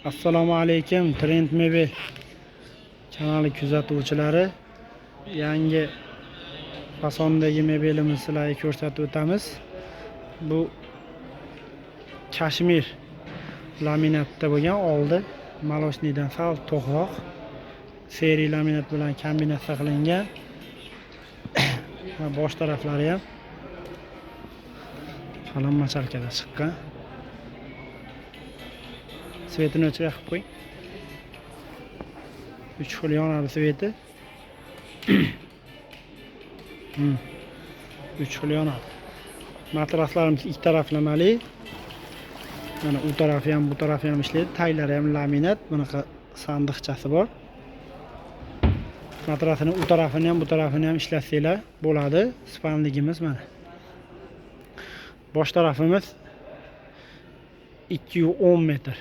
Assalomu alaykum Trend Mebel kanali kuzatuvchilari. Yangi fasondagi mebelimizni sizlarga ko'rsatib o'tamiz. Bu kashmir laminatda bo'lgan, oldi molosniydan sal to'g'roq seriya laminat bilan kombinatsiya qilingan. Bosh taraflari ham qalin machalkada chiqqan. Svetini o'chirib qo'ying. 3 xil yonadi sveti. 3 xil yonadi. Matraslarimiz ikki taraflamali. Mana u tarafi ham bu tarafi ham ishlaydi. Taglari ham laminat. Bunaqa sandiqchasi bor. Matrasini u tarafini ham bu tarafini ham ishlatsanglar bo'ladi. Spanligimiz mana. Bosh tarafimiz 210 metr.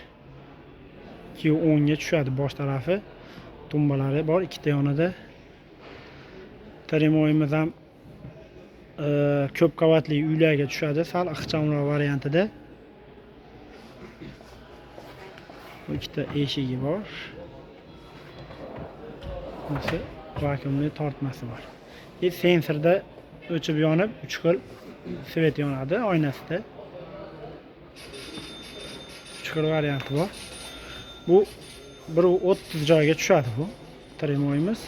210 ga tushadi bosh tarafi. Tumbalari bor ikkita yonida. Termoyimiz ham ko'p qavatli uylarga tushadi, sal ixchamroq variantida. Bu ikkita eshigi bor. Mana vakuumli tortmasi bor. Sensorda o'chib yonib 3 xil svet yonadi oynasida. 3 xil varianti bor. Bu 130 joyga tushadi bu termoyimiz.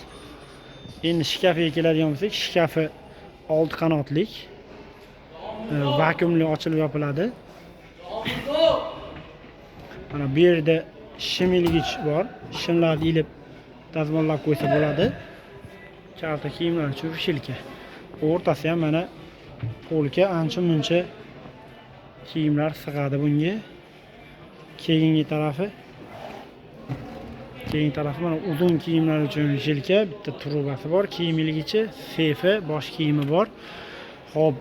Endi shkafiga keladigan bo'lsak, shkafi 6 qanotlik. Vakuumli ochilib yopiladi. Mana bu yerda shimilgich bor. Shimlarni ilib dazmollab qo'ysa bo'ladi. Kalta kiyimlar uchun shilka. O'rtasi ham mana polka, ancha-muncha kiyimlar sig'adi bunga. Keyingi tarafi mana uzun kiyimlar uchun jilka, bitta trubasi bor, kiyim ilgichi, sefi, bosh kiyimi bor. Xo'p,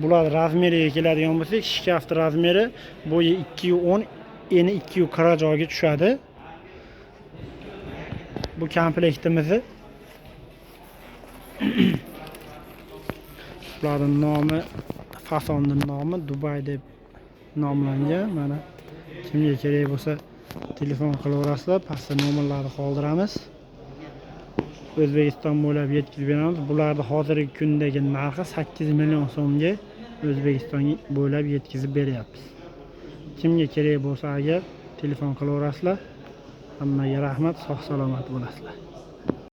bular razmeriga keladigan bo'lsak, shkafning razmeri bo'yi 210, eni 240 joyga tushadi. Bu komplektimizni bularning nomi, fasonning nomi Dubai deb nomlangan. Mana kimga kerak bo'lsa telefon qilaverasizlar, pastda nomerlarni qoldiramiz. O'zbekiston bo'ylab yetkazib beramiz. Bularni hozirgi kundagi narxi 8 million so'mga O'zbekiston bo'ylab yetkazib beryapmiz. Kimga kerak bo'lsa agar telefon qilaverasizlar. Hammaga rahmat, sog' salomat bo'lasizlar.